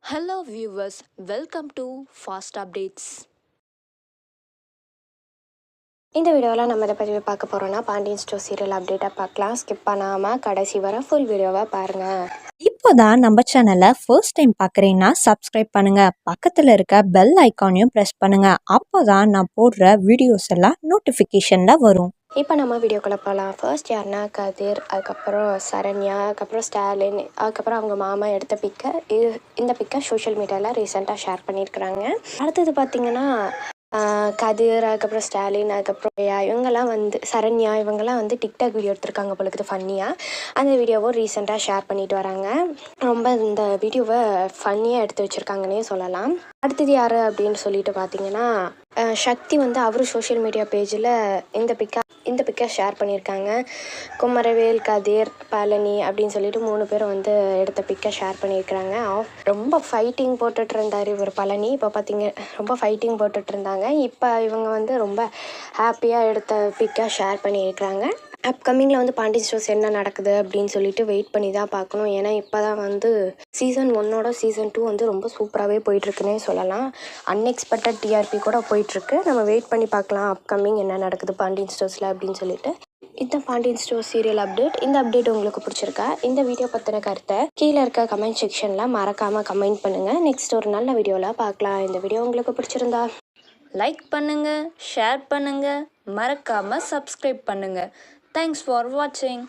Hello viewers, welcome to Fast Updates. இந்த வீடியோவில் நம்ம இதை பற்றி பார்க்க போகிறோன்னா பாண்டியன் ஸ்டோர் சீரியல் அப்டேட்டாக பார்க்கலாம். ஸ்கிப் பண்ணாமல் கடைசி வர ஃபுல் வீடியோவை பாருங்கள். இப்போதான் நம்ம சேனலை ஃபர்ஸ்ட் டைம் பார்க்குறீங்கன்னா சப்ஸ்கிரைப் பண்ணுங்கள், பக்கத்தில் இருக்க பெல் ஐக்கானையும் ப்ரெஸ் பண்ணுங்கள். அப்போ தான் நான் போடுற வீடியோஸ் எல்லாம் நோட்டிஃபிகேஷனில் வரும். இப்போ நம்ம வீடியோக்குள்ளே போகலாம். ஃபர்ஸ்ட் யாருன்னா கதிர், அதுக்கப்புறம் சரண்யா, அதுக்கப்புறம் ஸ்டாலின், அதுக்கப்புறம் அவங்க மாமா எடுத்த பிக்கை இந்த பிக்கை சோஷியல் மீடியாவில் ரீசெண்டாக ஷேர் பண்ணியிருக்கிறாங்க. அடுத்தது பார்த்திங்கன்னா கதிர், அதுக்கப்புறம் ஸ்டாலின், அதுக்கப்புறம் இவங்கெல்லாம் வந்து சரண்யா இவங்கெல்லாம் வந்து டிக்டாக் வீடியோ எடுத்திருக்காங்க போலுக்குது ஃபன்னியாக. அந்த வீடியோவும் ரீசெண்டாக ஷேர் பண்ணிட்டு வராங்க. ரொம்ப இந்த வீடியோவை ஃபன்னியாக எடுத்து வச்சுருக்காங்கன்னே சொல்லலாம். அடுத்தது யார் அப்படின்னு சொல்லிட்டு பார்த்தீங்கன்னா சக்தி வந்து அவர் சோஷியல் மீடியா பேஜில் இந்த பிக்கை ஷேர் பண்ணியிருக்காங்க. குமரவேல், கதிர், பழனி அப்படின்னு சொல்லிட்டு 3 பேரும் வந்து எடுத்த பிக்கை ஷேர் பண்ணியிருக்கிறாங்க. ரொம்ப ஃபைட்டிங் போட்டுட்டு இருந்தார் இவர் பழனி. இப்போ பார்த்தீங்க ரொம்ப ஃபைட்டிங் போட்டுட்டு இருந்தாங்க. இப்போ இவங்க வந்து ரொம்ப ஹாப்பியாக எடுத்த பிக்கை ஷேர் பண்ணியிருக்கிறாங்க. அப்கமிங்கில் வந்து பாண்டியன் ஸ்டோர்ஸ் என்ன நடக்குது அப்படின்னு சொல்லிட்டு வெயிட் பண்ணி தான் பார்க்கணும். ஏன்னா இப்போ தான் வந்து சீசன் 1ஓட சீசன் 2 வந்து ரொம்ப சூப்பராகவே போயிட்டுருக்குன்னே சொல்லலாம். அன்எக்ஸ்பெக்டட் டிஆர்பி கூட போயிட்டுருக்கு. நம்ம வெயிட் பண்ணி பார்க்கலாம் அப்கமிங் என்ன நடக்குது பாண்டியன் ஸ்டோர்ஸில் அப்படின்னு சொல்லிட்டு. இதுதான் பாண்டியன் ஸ்டோர் சீரியல் அப்டேட். இந்த அப்டேட் உங்களுக்கு பிடிச்சிருக்கா? இந்த வீடியோ பற்றின கருத்தை கீழே இருக்க கமெண்ட் செக்ஷனில் மறக்காமல் கமெண்ட் பண்ணுங்கள். நெக்ஸ்ட் ஒரு நல்ல வீடியோவில் பார்க்கலாம். இந்த வீடியோ உங்களுக்கு பிடிச்சிருந்தா லைக் பண்ணுங்க, ஷேர் பண்ணுங்க, மறக்காம சப்ஸ்கிரைப் பண்ணுங்க. Thanks for watching.